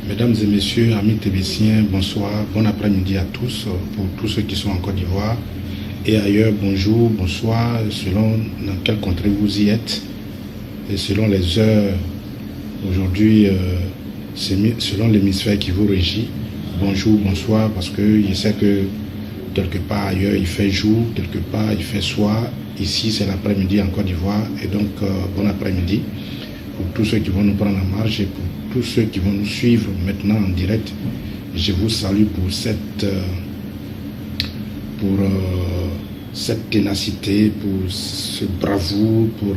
Mesdames et messieurs, amis tébéciens, bonsoir, bon après-midi à tous, pour tous ceux qui sont en Côte d'Ivoire et ailleurs, bonjour, bonsoir, selon dans quelle contrée vous y êtes et selon les heures, aujourd'hui, selon l'hémisphère qui vous régit, bonjour, bonsoir, parce que je sais que quelque part ailleurs il fait jour, quelque part il fait soir, ici c'est l'après-midi en Côte d'Ivoire et donc bon après-midi pour tous ceux qui vont nous prendre en marche et pour tous ceux qui vont nous suivre maintenant en direct. Je vous salue pour cette ténacité, pour ce bravoure, pour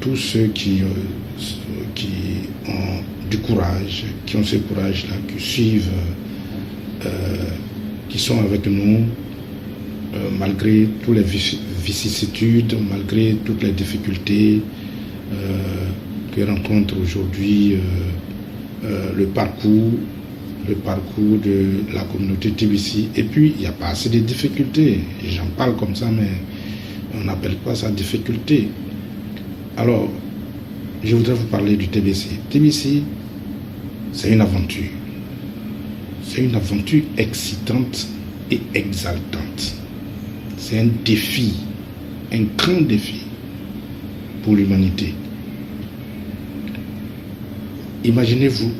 tous ceux qui ont du courage, qui ont ce courage-là, qui suivent, qui sont avec nous, malgré toutes les vicissitudes, malgré toutes les difficultés que rencontre aujourd'hui le parcours de la communauté TBC. Et puis, il n'y a pas assez de difficultés. J'en parle comme ça, mais on n'appelle pas ça difficulté. Alors, je voudrais vous parler du TBC. TBC, c'est une aventure. C'est une aventure excitante et exaltante. C'est un défi, un grand défi pour l'humanité. Imaginez-vous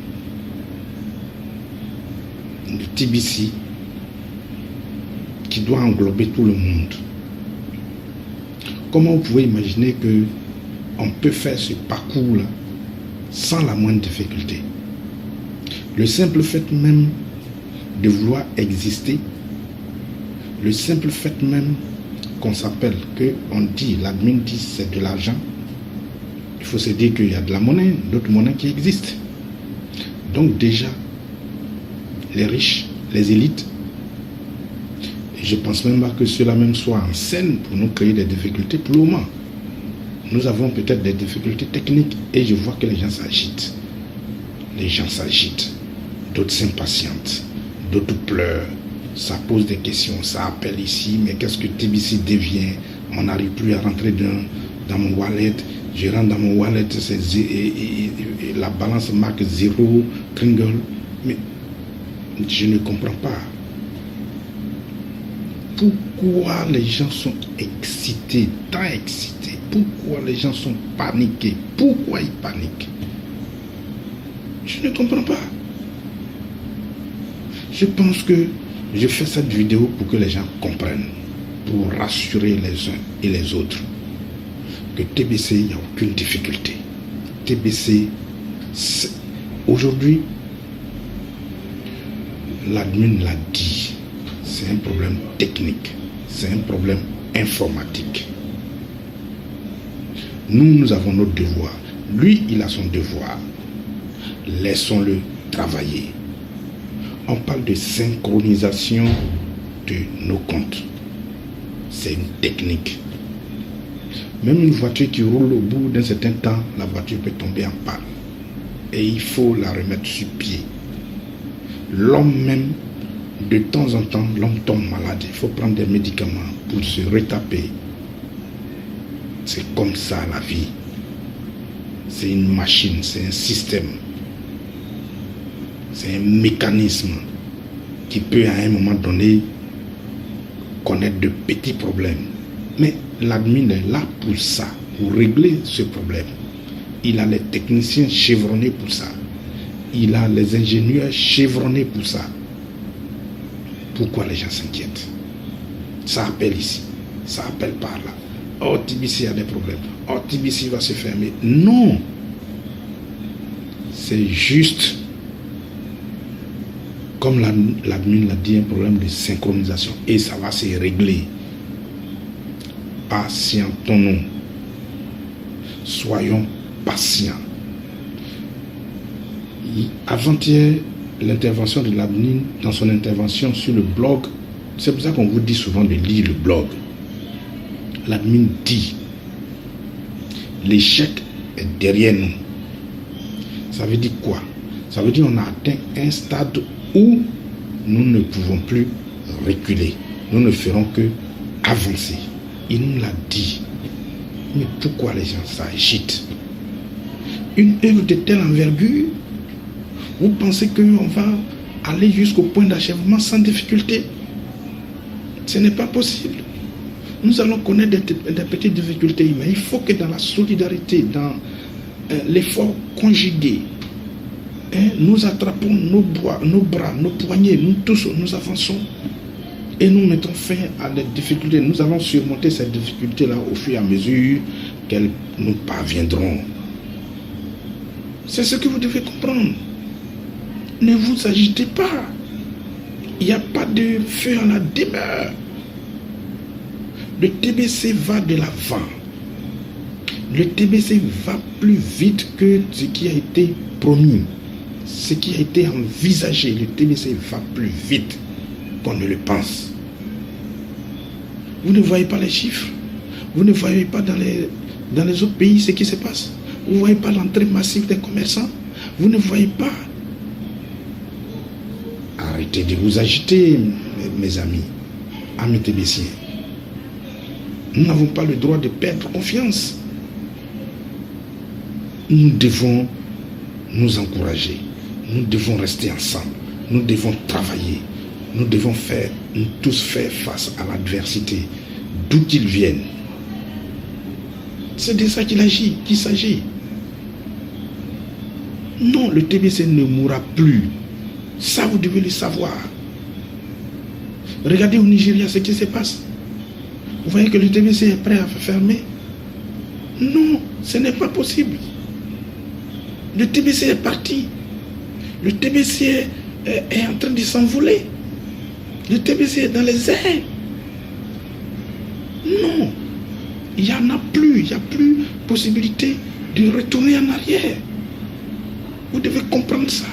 le TBC qui doit englober tout le monde. Comment vous pouvez imaginer que on peut faire ce parcours-là sans la moindre difficulté? Le simple fait même de vouloir exister, le simple fait même qu'on s'appelle, qu'on dit, l'admin dit c'est de l'argent, il faut se dire qu'il y a de la monnaie, d'autres monnaies qui existent. Donc déjà, les riches, les élites, et je ne pense même pas que cela même soit en scène pour nous créer des difficultés pour le moment. Nous avons peut-être des difficultés techniques et je vois que les gens s'agitent. Les gens s'agitent, d'autres s'impatientent, d'autres pleurent, ça pose des questions, ça appelle ici, mais qu'est-ce que TBC devient? On n'arrive plus à rentrer dans mon wallet. Je rentre dans mon wallet, et la balance marque 0, Kringle. Mais je ne comprends pas. Pourquoi les gens sont excités, tant excités? Pourquoi les gens sont paniqués? Pourquoi ils paniquent? Je ne comprends pas. Je pense que je fais cette vidéo pour que les gens comprennent, pour rassurer les uns et les autres. Que TBC, il n'y a aucune difficulté. TBC, aujourd'hui, l'admin l'a dit, c'est un problème technique, c'est un problème informatique. Nous avons notre devoir. Lui, il a son devoir. Laissons-le travailler. On parle de synchronisation de nos comptes. C'est une technique. Même une voiture qui roule au bout d'un certain temps, la voiture peut tomber en panne. Et il faut la remettre sur pied. L'homme même, de temps en temps, l'homme tombe malade. Il faut prendre des médicaments pour se retaper. C'est comme ça la vie. C'est une machine, c'est un système. C'est un mécanisme qui peut à un moment donné connaître de petits problèmes. Mais l'admin est là pour ça, pour régler ce problème. Il a les techniciens chevronnés pour ça. Il a les ingénieurs chevronnés pour ça. Pourquoi les gens s'inquiètent? Ça appelle ici, ça appelle par là. Oh, TBC a des problèmes. Oh, TBC va se fermer. Non. C'est juste, comme l'admin l'a dit, un problème de synchronisation. Et ça va se régler. Patientons-nous. Soyons patients. Avant-hier, l'intervention de l'admin, dans son intervention sur le blog, c'est pour ça qu'on vous dit souvent de lire le blog. L'admin dit, l'échec est derrière nous. Ça veut dire quoi? Ça veut dire qu'on a atteint un stade où nous ne pouvons plus reculer. Nous ne ferons que avancer. Il nous l'a dit. Mais pourquoi les gens s'agitent? Une œuvre de telle envergure, Vous pensez qu'on va aller jusqu'au point d'achèvement sans difficulté? Ce n'est pas possible. Nous allons connaître des petites difficultés, mais il faut que dans la solidarité, dans l'effort conjugué, nous attrapons nos bras, nos poignets, nous tous, nous avançons et nous mettons fin à des difficultés. Nous allons surmonter ces difficultés-là au fur et à mesure qu'elles nous parviendront. C'est ce que vous devez comprendre. Ne vous agitez pas. Il n'y a pas de feu à la demeure. Le TBC va de l'avant. Le TBC va plus vite que ce qui a été promis, ce qui a été envisagé. Le TBC va plus vite qu'on ne le pense. Vous ne voyez pas les chiffres. Vous ne voyez pas dans les autres pays ce qui se passe. Vous ne voyez pas l'entrée massive des commerçants. Vous ne voyez pas. Arrêtez de vous agiter, mes amis, amis TBC. Nous n'avons pas le droit de perdre confiance. Nous devons nous encourager. Nous devons rester ensemble. Nous devons travailler. Nous devons tous faire face à l'adversité, d'où qu'il vienne. C'est de ça qu'il s'agit. Non, le TBC ne mourra plus. Ça, vous devez le savoir. Regardez au Nigeria ce qui se passe. Vous voyez que le TBC est prêt à fermer? Non, ce n'est pas possible. Le TBC est parti. Le TBC est en train de s'envoler. Le TBC est dans les airs. Non, il n'y en a plus. Il n'y a plus possibilité de retourner en arrière. Vous devez comprendre ça.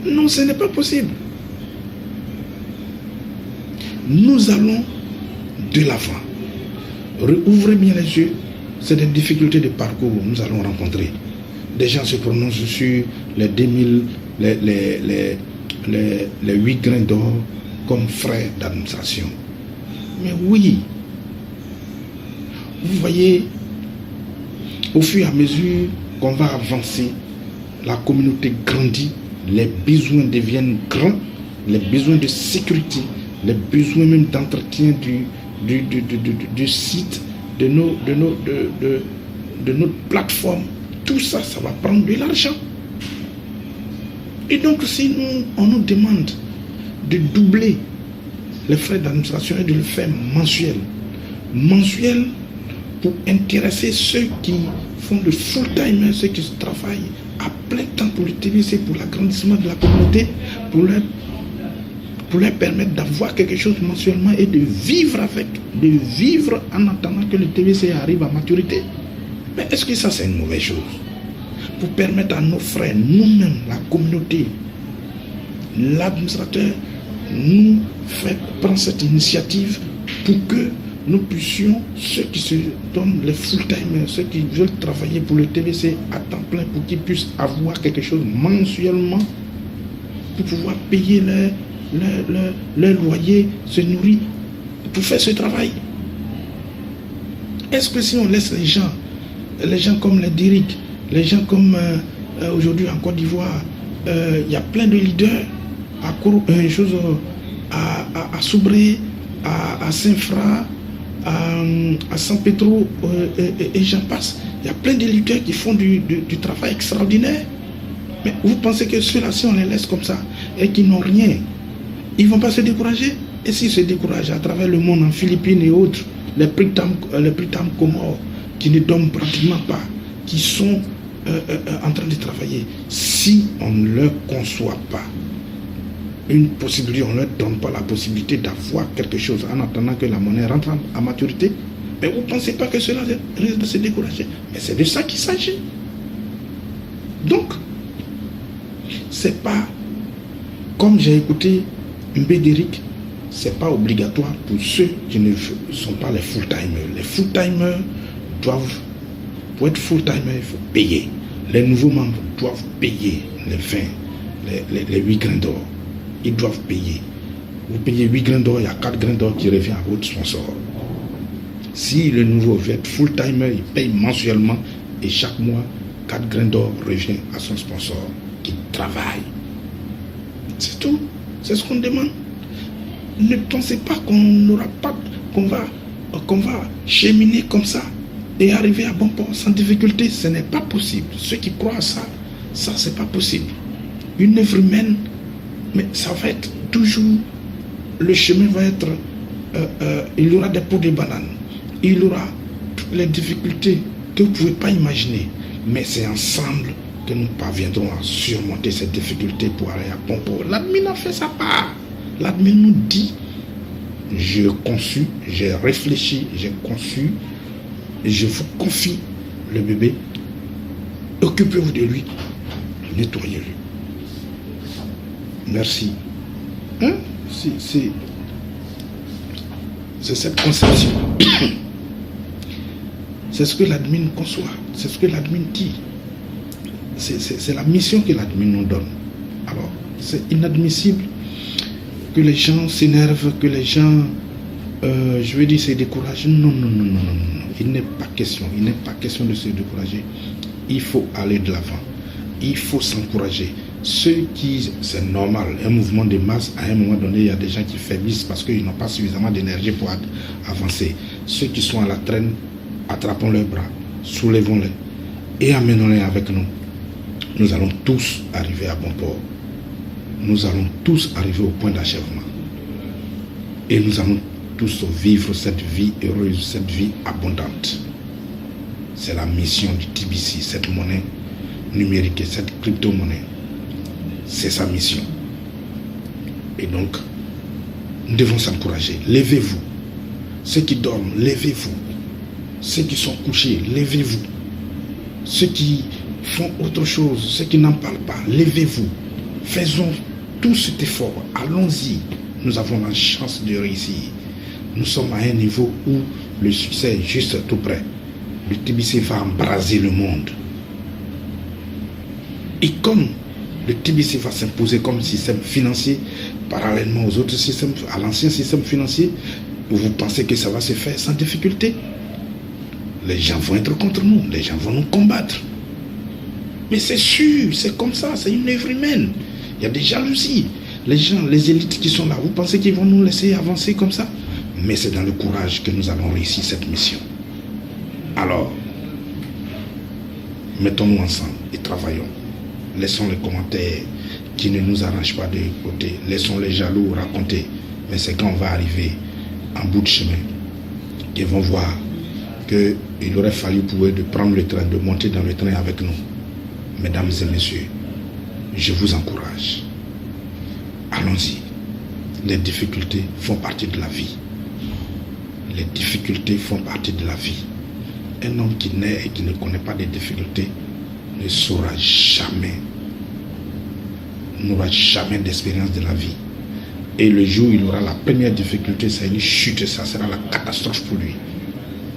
Non, ce n'est pas possible. Nous allons de l'avant. Ouvrez bien les yeux. C'est des difficultés de parcours que nous allons rencontrer. Des gens se prononcent sur les 2000, les 8 grains d'or comme frais d'administration. Mais oui, vous voyez, au fur et à mesure qu'on va avancer, la communauté grandit, les besoins deviennent grands, les besoins de sécurité, les besoins même d'entretien du site, de notre plateforme, tout ça, ça va prendre de l'argent. Et donc, si on nous demande de doubler les frais d'administration et de le faire mensuel pour intéresser ceux qui font le full-time, ceux qui travaillent à plein temps pour le TBC, pour l'agrandissement de la communauté, pour leur permettre d'avoir quelque chose mensuellement et de vivre en attendant que le TBC arrive à maturité. Mais est-ce que ça, c'est une mauvaise chose? Pour permettre à nos frères, nous-mêmes, la communauté, l'administrateur, nous prendre cette initiative pour que nous puissions, ceux qui se donnent les full-time, ceux qui veulent travailler pour le TBC à temps plein, pour qu'ils puissent avoir quelque chose mensuellement, pour pouvoir payer leur loyer, se nourrir, pour faire ce travail. Est-ce que si on laisse les gens comme les Diric, les gens comme aujourd'hui en Côte d'Ivoire, il y a plein de leaders à Soubré, à Saint-Fra, à San Pedro, et j'en passe. Il y a plein de leaders qui font du travail extraordinaire. Mais vous pensez que ceux-là, si on les laisse comme ça et qu'ils n'ont rien, ils ne vont pas se décourager? Et s'ils se découragent à travers le monde, en Philippines et autres, les Pritam Comores, qui ne dorment pratiquement pas, qui sont en train de travailler, si on ne leur conçoit pas une possibilité, on ne leur donne pas la possibilité d'avoir quelque chose en attendant que la monnaie rentre à maturité, mais vous ne pensez pas que cela risque de se décourager? Mais c'est de ça qu'il s'agit. Donc, c'est pas, comme j'ai écouté Mbédéric, c'est pas obligatoire pour ceux qui ne sont pas les full-timers. Les full-timers doivent, pour être full-timer, il faut payer. Les nouveaux membres doivent payer les 20, les 8 grains d'or. Ils doivent payer. Vous payez 8 grains d'or, il y a 4 grains d'or qui revient à votre sponsor. Si le nouveau veut être full-timer, il paye mensuellement et chaque mois 4 grains d'or revient à son sponsor qui travaille. C'est tout. C'est ce qu'on demande. Ne pensez pas qu'on va cheminer comme ça et arriver à bon port sans difficulté. Ce n'est pas possible. Ceux qui croient à ça, c'est pas possible. Une œuvre humaine, mais ça va être toujours, le chemin va être, il y aura des pots de bananes, il y aura toutes les difficultés que vous ne pouvez pas imaginer. Mais c'est ensemble que nous parviendrons à surmonter ces difficultés pour aller à bon port. L'admin a fait sa part. L'admin nous dit, j'ai conçu, j'ai réfléchi, j'ai conçu, et je vous confie le bébé, occupez-vous de lui, nettoyez-le. Merci. Hein? C'est cette conception. C'est ce que l'admin conçoit, c'est ce que l'admin dit. C'est la mission que l'admin nous donne. Alors, c'est inadmissible que les gens s'énervent, que les gens, je veux dire, se découragent. Non. Il n'est pas question de se décourager. Il faut aller de l'avant. Il faut s'encourager. C'est normal, un mouvement de masse, à un moment donné, il y a des gens qui faiblissent parce qu'ils n'ont pas suffisamment d'énergie pour avancer. Ceux qui sont à la traîne, attrapons leurs bras, soulevons-les et amenons-les avec nous. Nous allons tous arriver à bon port. Nous allons tous arriver au point d'achèvement. Et nous allons tous vivre cette vie heureuse, cette vie abondante. C'est la mission du TBC, cette monnaie numérique, cette crypto-monnaie. C'est sa mission. Et donc, nous devons s'encourager. Levez-vous. Ceux qui dorment, levez-vous. Ceux qui sont couchés, levez-vous. Ceux qui font autre chose, ceux qui n'en parlent pas, levez-vous. Faisons tout cet effort. Allons-y. Nous avons la chance de réussir. Nous sommes à un niveau où le succès est juste tout près. Le TBC va embraser le monde. Et comme le TBC va s'imposer comme système financier parallèlement aux autres systèmes, à l'ancien système financier, vous pensez que ça va se faire sans difficulté? Les gens vont être contre nous, les gens vont nous combattre. Mais c'est sûr, c'est comme ça, c'est une œuvre humaine. Il y a des jalousies. Les gens, les élites qui sont là, vous pensez qu'ils vont nous laisser avancer comme ça? Mais c'est dans le courage que nous allons réussir cette mission. Alors, mettons-nous ensemble et travaillons. Laissons les commentaires qui ne nous arrangent pas de côté. Laissons les jaloux raconter. Mais c'est quand on va arriver en bout de chemin qu'ils vont voir qu'il aurait fallu pour eux de prendre le train, de monter dans le train avec nous. Mesdames et messieurs, je vous encourage. Allons-y. Les difficultés font partie de la vie. Les difficultés font partie de la vie. Un homme qui naît et qui ne connaît pas de difficultés ne saura jamais, n'aura jamais d'expérience de la vie. Et le jour où il aura la première difficulté, c'est une chute, ça sera la catastrophe pour lui.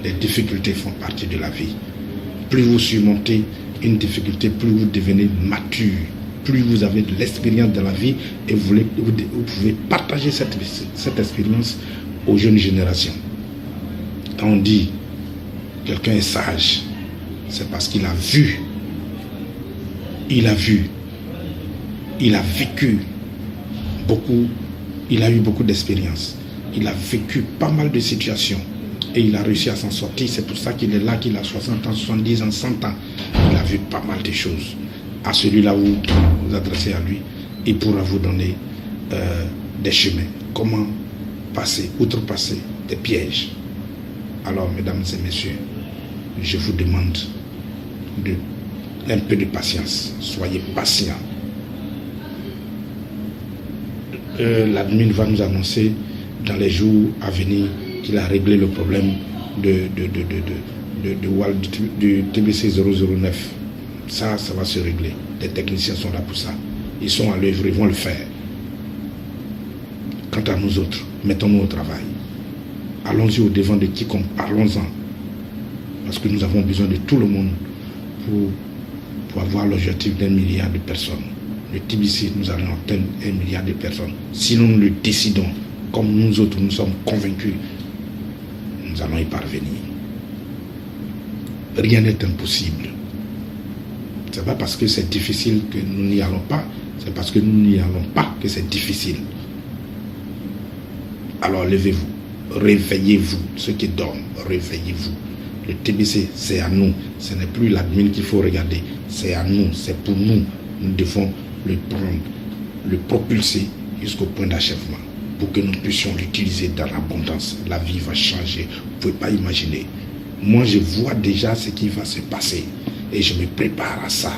Les difficultés font partie de la vie. Plus vous surmontez une difficulté, plus vous devenez mature, plus vous avez de l'expérience de la vie et vous pouvez partager cette expérience aux jeunes générations. Quand on dit quelqu'un est sage, c'est parce qu'il a vu, il a vécu beaucoup, il a eu beaucoup d'expérience, il a vécu pas mal de situations et il a réussi à s'en sortir. C'est pour ça qu'il est là, qu'il a 60 ans, 70 ans, 100 ans. Il a vu pas mal de choses. À celui-là, vous vous adressez à lui, il pourra vous donner des chemins. Comment passer, outrepasser des pièges. Alors, mesdames et messieurs, je vous demande un peu de patience. Soyez patients. L'admin va nous annoncer dans les jours à venir qu'il a réglé le problème du TBC 009. Ça va se régler. Les techniciens sont là pour ça. Ils sont à l'œuvre, ils vont le faire. Quant à nous autres, mettons-nous au travail. Allons-y au devant de quiconque, parlons-en. Parce que nous avons besoin de tout le monde pour avoir l'objectif d'1 milliard de personnes. Le TBC, nous allons atteindre 1 milliard de personnes. Si nous le décidons, comme nous autres, nous sommes convaincus, nous allons y parvenir. Rien n'est impossible. Ce n'est pas parce que c'est difficile que nous n'y allons pas, c'est parce que nous n'y allons pas que c'est difficile. Alors levez-vous, réveillez-vous, ceux qui dorment, réveillez-vous. Le TBC, c'est à nous, ce n'est plus l'admin qu'il faut regarder, c'est à nous, c'est pour nous. Nous devons le prendre, le propulser jusqu'au point d'achèvement pour que nous puissions l'utiliser dans l'abondance. La vie va changer, vous ne pouvez pas imaginer. Moi, je vois déjà ce qui va se passer et je me prépare à ça.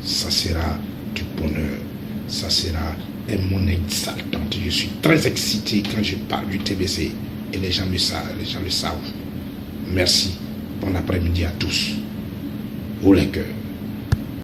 Ça sera du bonheur, ça sera un monde exaltant. Je suis très excité quand je parle du TBC et les gens le savent. Merci. Bon après-midi à tous. Haut les cœurs.